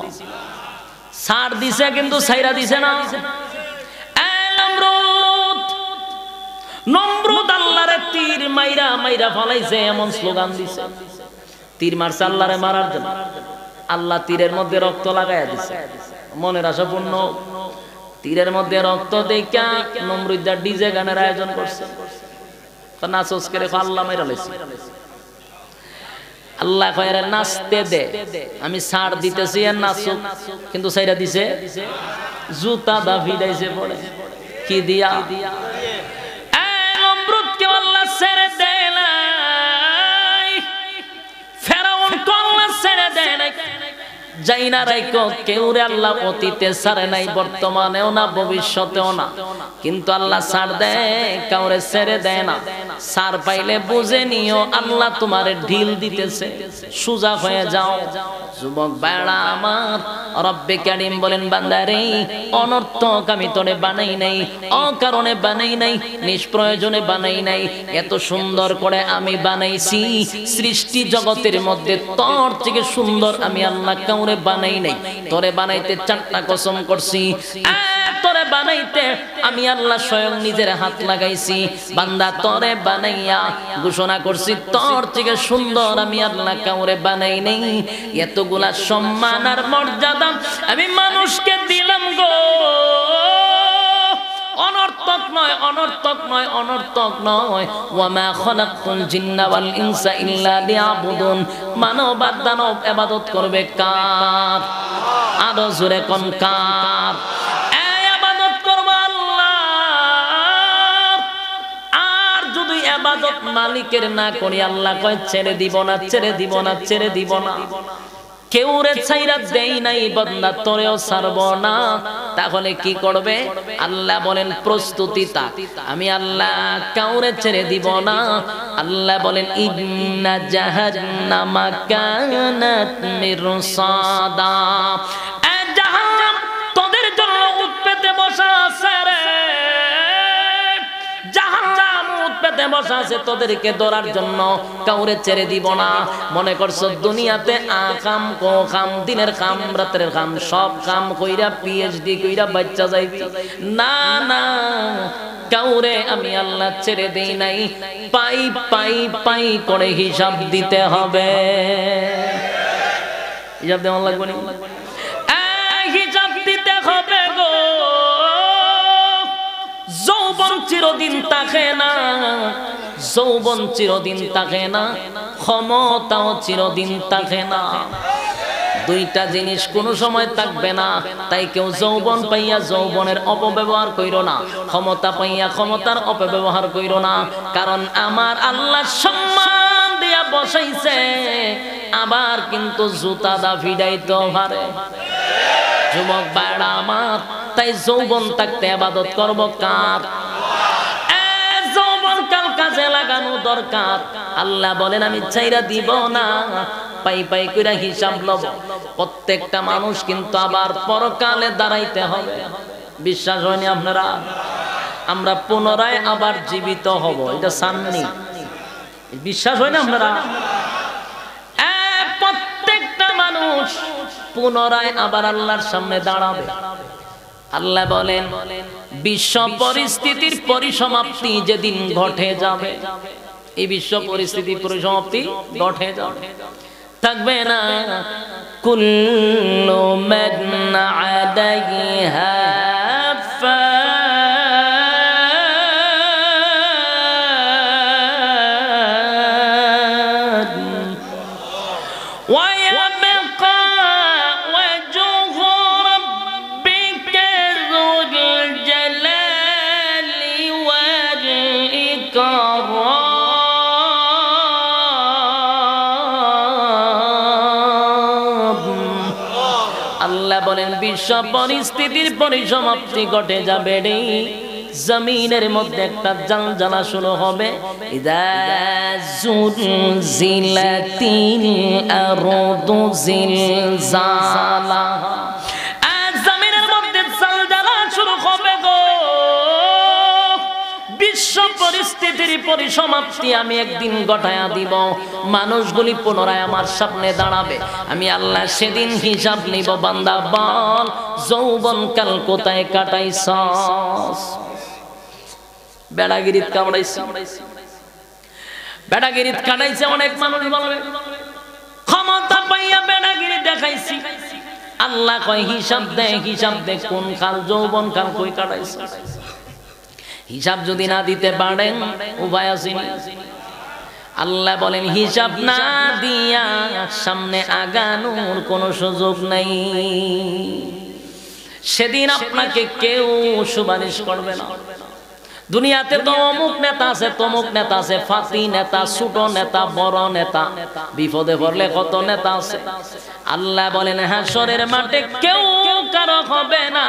ছাড় দিছে কিন্তু ছাইরা দিছে না। নমরুদ আল্লাহরে তীর মাইরা ফলাইছে, এমন স্লোগান দিছে। তীর মারছে আল্লাহরে মারার জন্য, আল্লাহ তীরের মধ্যে রক্ত লাগাইয়া দিছে। মনের আশা পূর্ণ। তীরের মধ্যে রক্ত দেখা নমরুদ ডিজে গানের আয়োজন করছে। নাচস করে আল্লাহ মাইরা লাইছে। আল্লাহ কয় এরা নাচতে দে, আমি ছাড় দিতেছি আর নাচুক, কিন্তু ছাইরা দিছে। জুতা দা ভিড়াইছে পড়ে কি দিয়া? নমরুদকে আল্লাহ ছেড়ে দেয় নাই, ফেরাউন কে আল্লাহ ছেড়ে দেয় নাই। যাই না রাইকো কেউরে আল্লাহ অতীতে ছাড়ে নাই, বর্তমানেও না ভবিষ্যতেও না। কিন্তু আল্লাহ ছাড় দেয়, কাউরে ছেড়ে দেয় না। ছাড় পাইলে বুঝে নিও আল্লাহ তোমারে ঢিল দিতেছে, সোজা হয়ে যাও। যুবক ভাইরা আমার, রব্বে কারীম বলেন বান্দারে অনর্থক আমি তোরে বানাই নাই, অকারণে বানাই নাই, নিষ্প্রয়োজনে বানাই নাই। এত সুন্দর করে আমি বানাইছি, সৃষ্টি জগতের মধ্যে তোর থেকে সুন্দর আমি আল্লাহ কাউরে বানাই নাই। তোরে বানাইতে 4টা কসম করছি। তোরে বানাইতে আমি আল্লাহ স্বয়ং নিজের হাত লাগাইছি। বান্দা তোরে বানাইয়া ঘোষণা করছি তোর থেকে সুন্দর আমি আল্লাহ কাউরে বানাই নেই। এতগুলা সম্মান আর মর্যাদা আমি মানুষকে দিলাম গো। অনর্থক নয়, অনর্থক নয়, অনর্থক নয়। ওয়ামা খালাকতুল জিন্না ওয়াল ইনসা ইল্লা লিয়াবুদুন। মানব আর দানব ইবাদত করবে কার? আরো জোরে কোন কার? এই ইবাদত করব আল্লাহর। আর যদি ইবাদত মালিকের না করি আল্লাহ কয় ছেড়ে দিব না, ছেড়ে দিব না, ছেড়ে দিব না। কেউ রে ছাইরা দেই নাই বান্দা তোরেও ছাড়বো না। তাহলে কি করবে? আল্লাহ বলেন প্রস্তুতি থাক, আমি আল্লাহ কাউরে ছেড়ে দিব না। আল্লাহ বলেন ইন্না জাহান্নামা কানাত মিরসাদা। জাহান্নাম তোদের জন্য উঠ পেতে বসা আছে রে। জাহান্নাম উঠ পেতে বসা আছে তোদেরকে ধরার জন্য, কাউরে ছেড়ে দিব না। মনে করছো দুনিয়াতে আকাম কো কাম, দিনের কাম রাতের কাম সব কাম কইরা পিএইচডি কইরা বাচ্চা যাইবি? না না, কাউরে আমি আল্লাহ ছেড়ে দেই নাই। পাই পাই পাই করে হিসাব দিতে হবে। হিসাব দেওয়া লাগবে না? হিসাব দিতে হবে গো। যৌবন চিরদিন থাকে না, যৌবন চিরদিন থাকে না, ক্ষমতাও চিরদিন থাকে না। দুইটা জিনিস কোনো সময় থাকবে না। তাই কেউ যৌবন পাইয়া যৌবনের অপব্যবহার কইরো না, ক্ষমতা পাইয়া ক্ষমতার অপব্যবহার কইরো না। কারণ আমার আল্লাহ সম্মান দিয়া বসাইছে, আবার কিন্তু জুতা দা ফিডাইতে পারে। যুবক ভাইরা আমার, তাই যৌবন থাকতে ইবাদত করব কার? যৌবন কাল কাজে লাগানো দরকার। আল্লাহ বলেন আমি ছাইরা দিব না, পাই পাই কইরা হিসাব লব। প্রত্যেকটা মানুষ কিন্তু আবার পরকালে দাঁড়াইতে হবে। বিশ্বাস হয়নি আপনারা? আমরা পুনরায় আবার জীবিত হব, এটা সামনে বিশ্বাস হয় না আপনারা? প্রত্যেকটা মানুষ পুনরায় আবার আল্লাহর সামনে দাঁড়াবে। আল্লাহ বলেন বিশ্ব পরিস্থিতির পরিসমাপ্তি যেদিন ঘটে যাবে, এই বিশ্ব পরিস্থিতির পরিসমাপ্তি ঘটে যাবে, থাকবে না কুল্লু মান আলাইহা ফান ওয়া ইয়াবকা ওয়াজহু রাব্বিকা যুল জালালি ওয়াল ইকরাম। আল্লাহ বলেন বিশ্ব পরিস্থিতির পরিসমাপ্তি ঘটে যাবে রে। জমিনের মধ্যে একটা জালজালা শুরু হবে। ইদা জুলজিলাতিল আরদু জিলজালাহা। জমিনের মধ্যে জালজালা শুরু হবে গো। বিশ্ব পরিস্থিতির পরিসমাপ্তি আমি একদিন ঘটায়া দিব। মানুষগুলি পুনরায় আমার সামনে দাঁড়াবে। আমি আল্লাহ সেদিন হিসাব নিব। বান্দা বল যৌবন কাল কোথায় কাটাইছস? বেড়াগিরিত কাটাইছি, বেড়াগিরিত কাটাইছে অনেক মানুষ বলবে। ক্ষমতা পাইয়া বেড়াগিরি দেখাইছি। আল্লাহ কয় হিসাব দে, হিসাব দে কোন কাল যৌবন কাল কই কাটাইছ। হিসাব যদি না দিতে পারেন উপায় আছে। আল্লাহ বলেন হিসাব না দিয়া সামনে আগানোর কোনো সুযোগ নাই। সেদিন আপনাকে কেউ সুপারিশ করবে না। দুনিয়াতে তো অমুক নেতা আছে, তমুক নেতা আছে, ফাতি নেতা, ছোট নেতা, বড় নেতা, বিপদে পড়লে কত নেতা আছে। আল্লাহ বলেন হাসরের মাঠে কেউ কারো হবে না।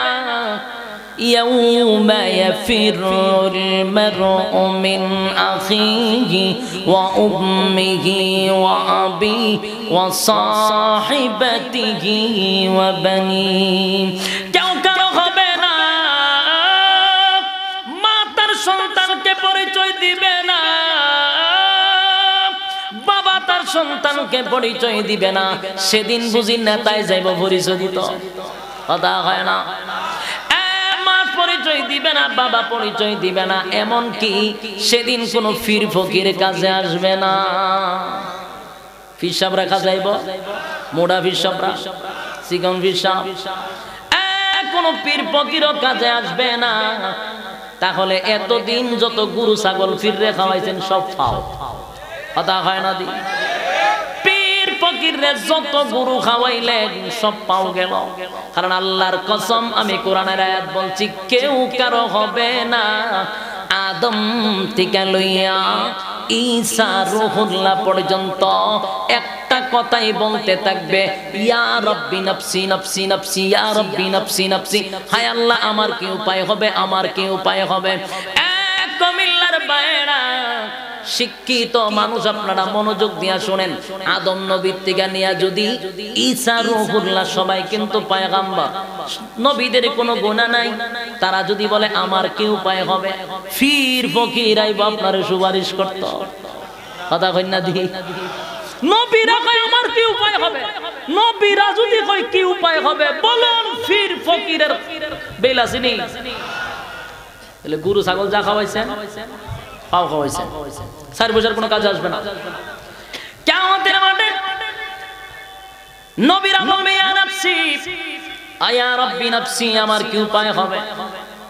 يوم يفر المرء من أخيه وأمه وأبيه وصاحبته وبنيه। কেউ কারো হবে না। মা তার সন্তানকে পরিচয় দিবে না, বাবা তার সন্তানকে পরিচয় দিবে না। সেদিন বুঝি নেতায় যাইব পরিচয় দিত, কথা হয় না। পরিচয় দিবে না, বাবা পরিচয় দিবে না, এমন কি সেদিন কোন পীর ফকির কাজে আসবে না। পীর সাহেব রাখা যাইব, মোড়া পীর সাহেবরা, চিকন পীর সাহেব, কোন পীর ফকিরও কাজে আসবে না। তাহলে এতদিন যত গরু ছাগল পীররে খাওয়াইছেন সব ফাও, কথা হয় না দি? পীর ফকিররে যত গরু খাওয়াইলেন সব পাও গেল। কারণ আল্লাহর কসম, আমি কোরআনের আয়াত বলছি, কেউ কারো হবে না আদম থেকে লইয়া ঈসা রূহুল্লাহ পর্যন্ত একটা কথাই বলতে থাকবে, ইয়া রব্বি নফসি নফসি নফসি, ইয়া রব্বি নফসি নফসি। হায় আল্লাহ, আমার কি উপায় হবে, আমার কি উপায় হবে। কুমিল্লার বাইরা শিক্ষিত মানুষ, আপনারা মনোযোগ দিয়া শুনেন, আদম নবীর থেকে নিয়ে যদি ঈসা রূহুল্লাহ সবাই কিন্তু পয়গম্বর, নবীদের কোনো গুনাহ নাই। তারা যদি বলে আমার কি উপায় হবে, পীর ফকিরাই আপনার সুপারিশ করত, কথা কই না দি? নবীরা কয় আমার কি উপায় হবে, নবীরা যদি কয় কি উপায় হবে, বলুন পীর ফকিরের বেলাসিনি। তাহলে গরু ছাগল যা খাওয়াইছেন পাও খাওয়াইছেন, চার বছর কোনো কাজে আসবে না। কিয়ামতের মাঠে নবীরা বলবে ইয়া নাফসি আয়া রব্বি নাফসি, আমার কি উপায় হবে।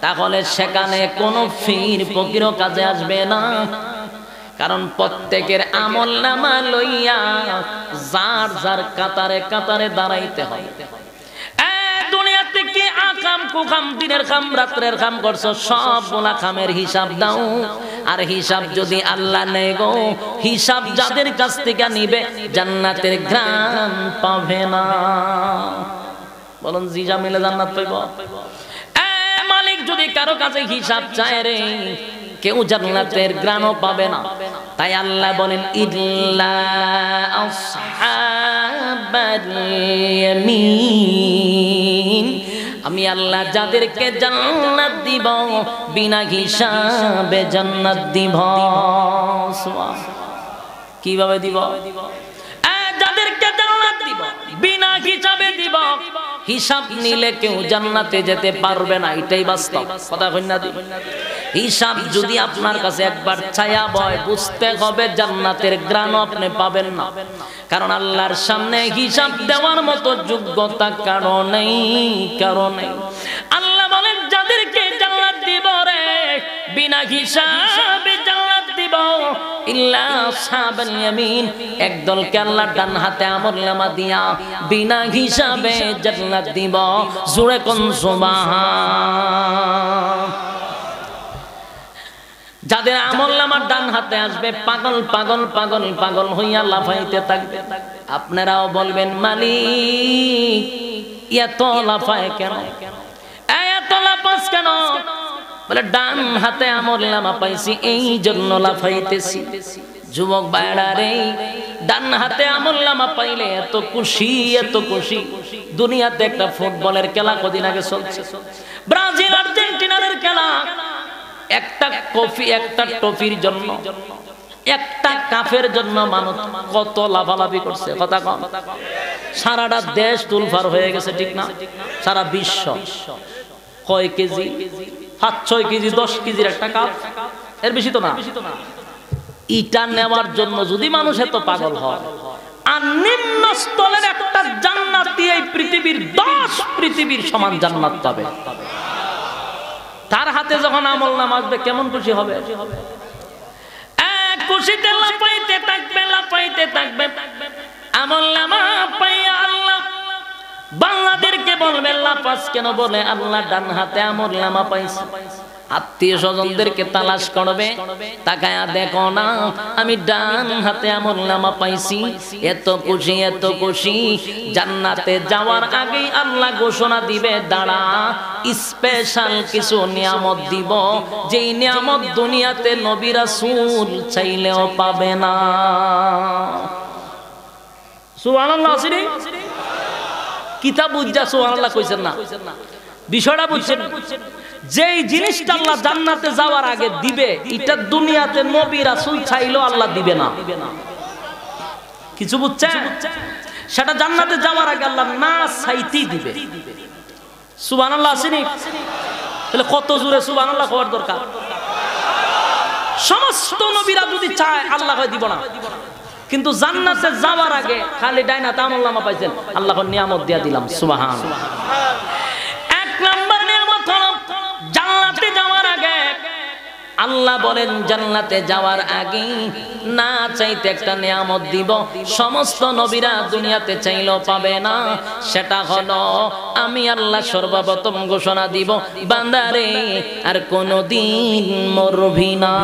তাহলে সেখানে কোনো পীর ফকিরও কাজে আসবে না। কারণ প্রত্যেকের আমলনামা লইয়া যার যার কাতারে কাতারে দাঁড়াইতে হয়। দুনিয়াতে কি আকাম কুকাম, দিনের কাম রাত্রের কাম করছো, সবগুলা কামের হিসাব দাও। আর হিসাব যদি আল্লাহ নেয় গো, হিসাব যাদের কাছ থেকে নিবে জান্নাতের ঘ্রাণ পাবে না। বলুন জি জামিলে জান্নাত পাইব? মালিক যদি কারো কাছে হিসাব চায় রে, কেউ জান্নাতের ঘ্রাণও পাবে না। তাই আল্লাহ বলেন ইল্লা আসহাবাল ইয়ামিন, আমি আল্লাহ যাদেরকে জান্নাত দিব বিনা হিসাবে জান্নাত দিব। কিভাবে দিব? যাদেরকে জান্নাত দিব বিনা হিসাবে দিব। হিসাব নিলে কেউ জান্নাতে যেতে পারবে না, এটাই বাস্তব, কথা কই না দি? হিসাব যদি আপনার কাছে একবার ছায়া বয়, বুঝতে হবে জান্নাতের ঘ্রাণ আপনি পাবেন না। কারণ আল্লাহর সামনে হিসাব দেওয়ার মতো যোগ্যতা কারো নেই, কারো নেই। আল্লাহ বলেন যাদেরকে জান্নাত দিব রে, বিনা হিসাবে জান্নাত দিব। ইল্লা আসহাবাল ইয়ামিন, একদলকে আল্লাহ ডান হাতে আমলনামা দিয়া বিনা হিসাবে জান্নাত দিব। জোরে কোন সুবহান। যাদের আমলনামা ডান হাতে আসবে, পাগল পাগল পাগল পাগল হইয়া লাফাইতে থাকবে। আপনারাও বলবেন মালিক এত লাফায় কেন, এত লাফাস কেন? বলে ডান হাতে আমলনামা পাইছি এই জন্য লাফাইতেছি। যুবক ভাইরা রে, ডান হাতে আমলনামা পাইলে এত খুশি, এত খুশি। দুনিয়াতে একটা ফুটবলের খেলা কদিন আগে চলছে, ব্রাজিল আর্জেন্টিনার খেলা। একটা কফি, একটা ট্রফির জন্য, একটা কাপের জন্য মানুষ কত লাফালাফি করছে, কথা কম। সারাটা দেশ তুলফার হয়ে গেছে, ঠিক না? সারা বিশ্ব কয় কেজি, 5-6 কেজি 10 কেজির একটা কাপ, এর বেশি তো না। ইটা নেওয়ার জন্য যদি মানুষ এত পাগল হয়, আর নিম্ন স্থলের একটা জান্নাতি এই পৃথিবীর 10 পৃথিবীর সমান জান্নাত পাবে। তার হাতে যখন আমলনামা আসবে কেমন খুশি হবে? খুশিতে লাফাইতে থাকবে, লাফাইতে থাকবে। আমলনামা পাইয়া আল্লাহ বাংলাদেশকে বলবে লাফাস কেন? বলে আল্লাহ ডান হাতে আমলনামা পাইছে। আত্মীয় স্বজনদেরকে তালাশ করবে, তাকায়া দেখো না আমি ডান হাতে আমলনামা পাইছি। এত খুশি, এত খুশি। জান্নাতে যাওয়ার আগেই আল্লাহ ঘোষণা দিবে, দাঁড়া স্পেশাল কিছু নিয়ামত দিব, যেই নিয়ামত দুনিয়াতে নবী রাসূল চাইলেও পাবে না। সুবহানাল্লাহ। আসেনি? কিতাব বুঝা সুবহানাল্লাহ কইছেন না? বিষয়টা বুঝছেন? যেই জিনিসটা আল্লাহ জান্নাতে যাওয়ার আগে দিবে, এটা দুনিয়াতে নবী রাসূল চাইলেও আল্লাহ দিবে না। কিছু বুঝছেন? সেটা জান্নাতে যাওয়ার আগে আল্লাহ না চাইতেই দিবে। সুবহানাল্লাহ। আসেনি? তাহলে কত জোরে সুবহানাল্লাহ হওয়ার দরকার। সমস্ত নবীরা যদি চায় আল্লাহ হয় দিব না, কিন্তু জান্নাতে যাওয়ার আগে খালি ডাইনা আমলনামা পাইছেন, আল্লাহ নিয়ামত দিয়া দিলাম। সুবহানাল্লাহ। এক নাম্বার নিয়ামত হলো জান্নাতে যাওয়ার আগে আল্লাহ বলেন জান্নাতে যাওয়ার আগে না চাইতে একটা নিয়ামত দিব, সমস্ত নবীরা দুনিয়াতে চাইলেও পাবে না। সেটা হলো আমি আল্লাহ সর্বপ্রথম ঘোষণা দিব, বান্দারে আর কোনদিন মরবি না।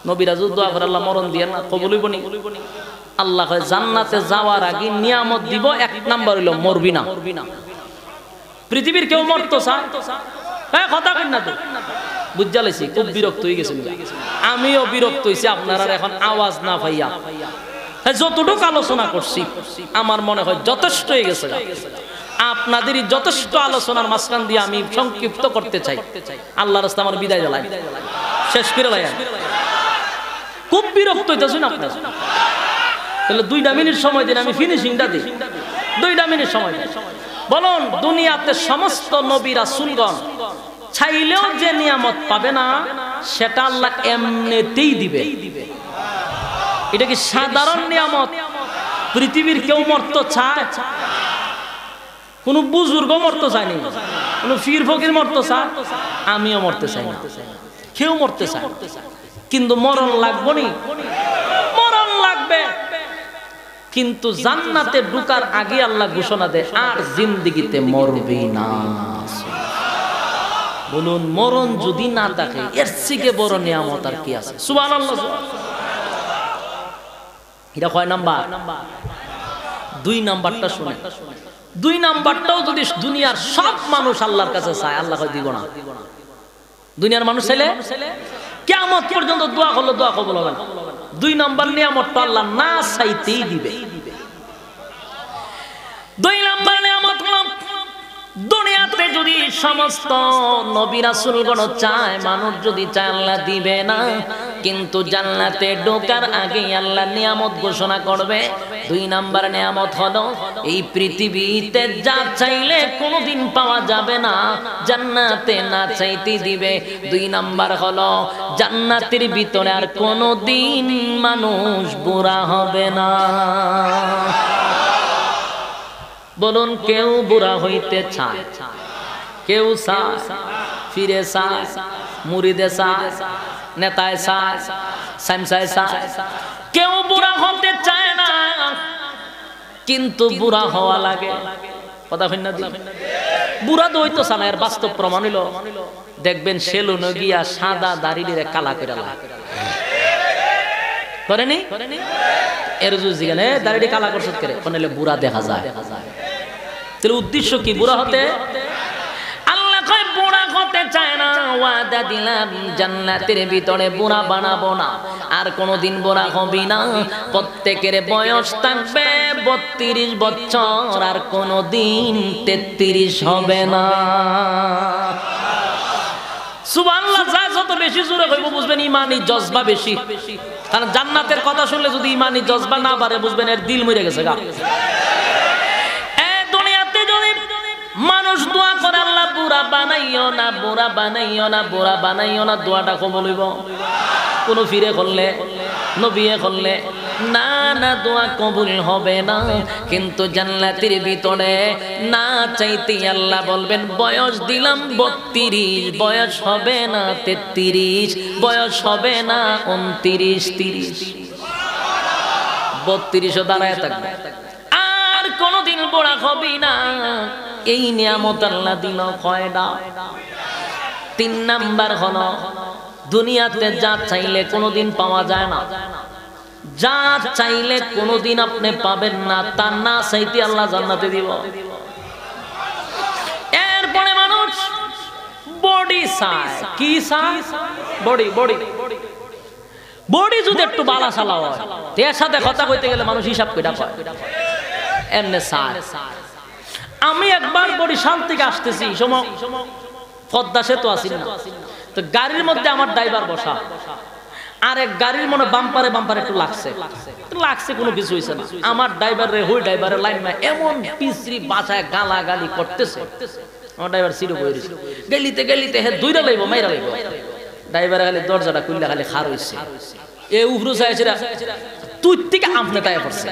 নবীরা যুদ্ধ করে আল্লাহ মরণ দিয়ে না, কবুল হইব নি? আল্লাহ জান্নাতে যাওয়ার আগে নিয়ামত দিব, এক নাম্বার হইল মরবি না। পৃথিবীর কেউ মরতো চায়? কথা কই না তো, বুঝা লাইছি। খুব বিরক্ত হয়ে গেছেন, আমিও বিরক্ত হইছি আপনারা এখন আওয়াজ না পাইয়া। যতটুকু আলোচনা করছি আমার মনে হয় যথেষ্ট হয়ে গেছে। আপনাদের যথেষ্ট আলোচনার মাঝখান দিয়ে আমি সংক্ষিপ্ত করতে চাই। আল্লাহর রাস্তায় আমার বিদায় জ্বালাই, শেষ করে লাই। খুব বিরক্ত হইতেছেন না আপনারা? তাহলে 2 মিনিট সময় দিন, আমি ফিনিশিংটা দিই। 2 মিনিট সময় দিন। বলুন, দুনিয়াতে সমস্ত নবী রাসূলগণ চাইলেও যে নিয়ামত পাবে না, সেটা আল্লাহ এমনিতেই দিবে। এটা কি সাধারণ নিয়ামত? পৃথিবীর কেউ মরতে চায়? কোন বুজুর্গ মরতে চায়নি, কোন পীর ফকির মরতে চায়? আমিও মরতে চাই না, কেউ মরতে চায়। কিন্তু মরণ লাগবে নি, মরণ লাগবে। কিন্তু জান্নাতে ঢোকার আগে আল্লাহ ঘোষণা দেয় আর জিন্দেগিতে মরবে না। বলুন, মরণ যদি না থাকে এর থেকে বড় নিয়ামত আর কি আছে? সুবহানাল্লাহ। এটা কয় নাম্বার? 2 নাম্বারটা শুনে। 2 নাম্বারটাও যদি দুনিয়ার সব মানুষ আল্লাহর কাছে চায়, আল্লাহ কয় দিব না। দুনিয়ার মানুষ চাইলে কিয়ামত পর্যন্ত দোয়া করলে দোয়া কবুল হবে না। 2 নাম্বার নিয়ামতটা আল্লাহ না চাইতেই দিবে। 2 নাম্বার নিয়ামত হলো দুনিয়াতে যদি সমস্ত নবী রাসূলগণ চায়, মানুষ যদি চায়, আল্লাহ দিবে না। কিন্তু জান্নাতে ঢোকার আগে আল্লাহ নিয়ামত ঘোষণা করবে। 2 নাম্বার নিয়ামত হলো এই পৃথিবীতে যা চাইলে কোনোদিন পাওয়া যাবে না, জান্নাতে না চাইতে দিবে। 2 নাম্বার হলো জান্নাতের ভিতরে আর কোনোদিন মানুষ বুড়া হবে না। বলুন, কেউ বুড়া হইতে চায়? কেউ চায়? ফিরে চায়, মুরিদে চায়, নেতায় চায়, সামসায় চায়, কেউ বুড়া হতে চায় না। কিন্তু বুড়া হওয়া লাগে। কথা কই না? বুড়া তো হইতো চায় না। এর বাস্তব প্রমাণ হইল, দেখবেন সেলুনে গিয়া সাদা দাড়ি দিয়ে কালা করে করেনি? এর জিগানে দাড়ি কালা করছে করে কোনলে বুড়া দেখা যায়। তাহলে উদ্দেশ্য কি বুড়া হতে? আল্লাহ কয় বুড়া হতে চায় না। ওয়াদা দিলাম জান্নাতের ভিতরে বুড়া বানাবো না, আর কোনোদিন বুড়া হবি না। প্রত্যেকের বয়স থাকবে 32 বছর, আর কোনোদিন 33 হবে না। সুবহানাল্লাহ। যা যত বেশি জোরে কইব বুঝবেন ইমানি জজবা বেশি। কারণ জান্নাতের কথা শুনলে যদি ইমানি জজবা না বাড়ে, বুঝবেন এর দিল মরে গেছে গা। দুনিয়াতে যদি মানুষ দোয়া করে আল্লাহ বুড়া বানাইও না, বুড়া বানাইও না, বুড়া বানাইও না, দোয়াটা কবুল হইব? কোন ফিরে করলে, নবিয়ে করলে না না, দোয়া কবুল হবে না। কিন্তু জান্নাতের ভিতরে না চাইতে আল্লাহ বলবেন বয়স দিলাম 32, বয়স হবে না 33, বয়স হবে না 29, 30, 32 দাঁড়ায় থাকবে, আর কোনদিন বুড়া হবি না। এই নিয়ামত আল্লাহ দিল কয়টা? 3 নাম্বার হলো দুনিয়াতে যা চাইলে কোনোদিন পাওয়া যায় না, যা চাইলে কোনোদিন আপনি পাবেন না, তা না চাইতে আল্লাহ জান্নাতে দিব। এরপরে মানুষ বডি চায়। কি চায়? বডি। বডি যদি একটু বালা সালা হয়, এর সাথে কথা কইতে গেলে মানুষ হিসাব কইরা পায়, এমনি চায়। আমি একবার বরিশাল থেকে আসতেছি, সময় পদ্মা সেতু আসি না, তো গাড়ির মধ্যে আমার ড্রাইভার বসা। আর এক গাড়ির মনে বাম্পারে বাম্পারে একটু লাগছে কোনো কিছু হইছে না। আমার ড্রাইভারে হই ড্রাইভারের লাইন না এমন পিছরি বাসায় গালাগালি করতেছে। আমার ড্রাইভার সিটে বই রইছে, গেলিতে হে দুইটা লইব মাইরা লইব। ড্রাইভার খালি দরজাটা খুললে খালি খার হইছে, এ উফরু চাইছিরা তুই থেকে আমনে তাই পড়ছে।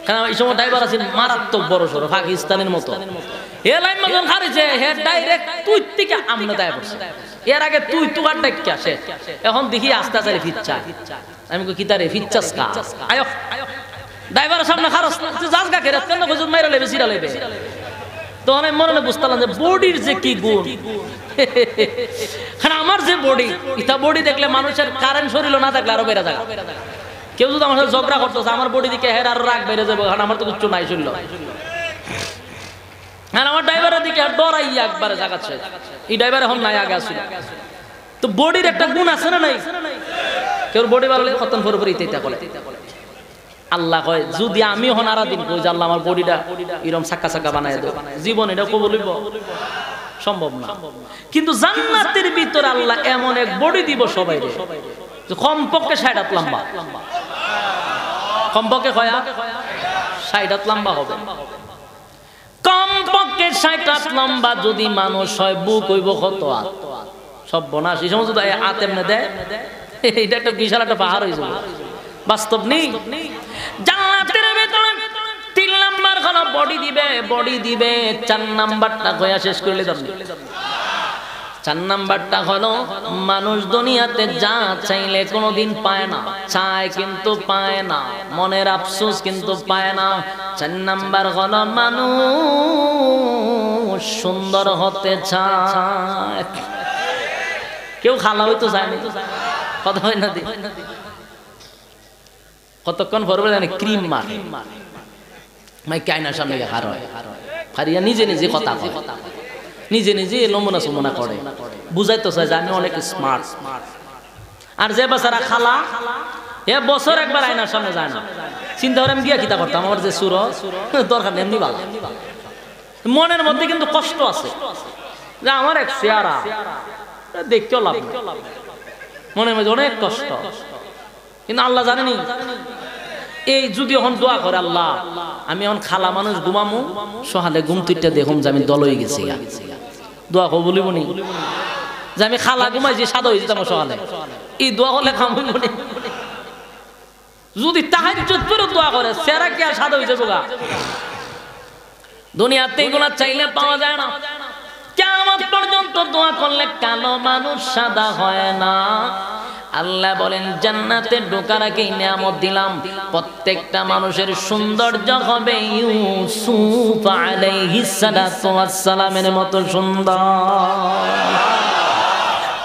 কারণ এই সময় ড্রাইভার আছে মারাত্মক বড় সড়ো পাকিস্তানের মতো, হে লাইন মতন খারিছে, হে ডাইরেক্ট তুই থেকে আমনে তাই পড়ছে। এর আগে তুই তুকার ডাক্কে আসে, এখন দেখি আস্তে আস্তে ফিচ্ছা। আমি কই কিতারে ফিচ্ছাস কা আয় ড্রাইভারের সামনে খারস জাজ গা কেরে কেন কইছ মাইরা লইবে সিরা লইবে। তো আমি মনে বুঝতাম যে বডির যে কি গুণ, কারণ আমার যে বডি ইটা বডি দেখলে মানুষের কারেন্ট শরীর না থাকলে আরো বেড়ে যায়। কেউ যদি আমার সাথে ঝগড়া করতেছে আমার বডি দিকে হের আর রাগ বেড়ে যাবে, কারণ আমার তো কিচ্ছু নাই শুনলো। আর আমার ড্রাইভারের দিকে ডরাইয়া একবারে জাগাচ্ছে, এই ড্রাইভার এখন নাই আগে আসছিল। তো বডির একটা গুণ আছে না নাই? কেউ বডি বাড়লে কতন পরে ইতে করে। আল্লাহ কয় যদি আমি হন আরা দিন কই যে আল্লাহ আমার বডিটা এরকম সাক্কা সাক্কা বানায় দাও, জীবন এটা কো বলিব সম্ভব না। কিন্তু জান্নাতের ভিতরে আল্লাহ এমন এক বডি দিব সবাইরে যে কমপক্ষে 60 হাত লম্বা, কমপক্ষে কয়া 60 হাত লম্বা হবে। কমপক্ষে 60 হাত লম্বা যদি মানুষ হয়, বুক হইব কত হাত? সব বনাস এই সময় যদি হাত এমনে দেয়, এটা একটা বিশাল একটা পাহাড় হয়ে যাবে। বাস্তব নেই। জান্নাতের ভিতরে 3 নাম্বার কোন বডি দিবে 4 নাম্বারটা কয়া শেষ করলে দাম। 4 নাম্বারটা হলো মানুষ দুনিয়াতে যা চাইলে কোনোদিন পায় না, চায় কিন্তু পায় না, মনের আফসোস কিন্তু পায় না। 4 নাম্বার হলো মানুষ সুন্দর হতে চায়। কেউ খালা হইতো চায় না, কথা হয় না? কতক্ষণ পরে জানে ক্রিম মারে মাই কায়নার সামনে হার হয়, হারিয়া নিজে নিজে কথা কয়, নিজে নিজে লম্বনা সুমনা করে, বুঝাইতে চায় যে আমি অনেক স্মার্ট। আর যে বেচারা খালা এ বছর একবার আয়নার সামনে যায় না, চিন্তা করে আমি গিয়া কিতা করতাম, আমার যে সুর দরকার নেই, এমনি ভালো। মনের মধ্যে কিন্তু কষ্ট আছে যে আমার এক চেহারা দেখতেও লাভ, মনের মধ্যে অনেক কষ্ট। কিন্তু আল্লাহ জানেনি এই যদি এখন দোয়া করে আল্লাহ আমি এখন খালা মানুষ ঘুমামু, সহালে ঘুম তুইটা দেখুন যে আমি দল হয়ে গেছি, দোয়া কো বলিব নি যে আমি খালা ঘুমাই যে সাদা হয়ে যেতাম সহালে, এই দোয়া হলে খামুন বলি। যদি তাহাজ্জুদ করে দোয়া করে সেরা কি আর সাদা হয়ে যাবো গা? দুনিয়াতে এগুলা চাইলে পাওয়া যায় না। কিয়ামত পর্যন্ত দোয়া করলে কালো মানুষ সাদা হয় না। আল্লাহ বলেন জান্নাতে ঢোকার আগে নিয়ামত দিলাম, প্রত্যেকটা মানুষের সৌন্দর্য হবে ইউসুফ আলাইহিস সালাতু ওয়াস সালামের মতো সুন্দর।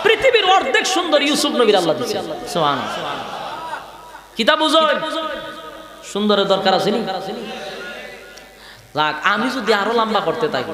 পৃথিবীর অর্ধেক সুন্দর ইউসুফ নবীর আল্লাহ দিয়েছে। সুবহানাল্লাহ। কিতাব বুঝোই সুন্দরের দরকার আছে নি? আমি যদি আরো লম্বা করতে থাকি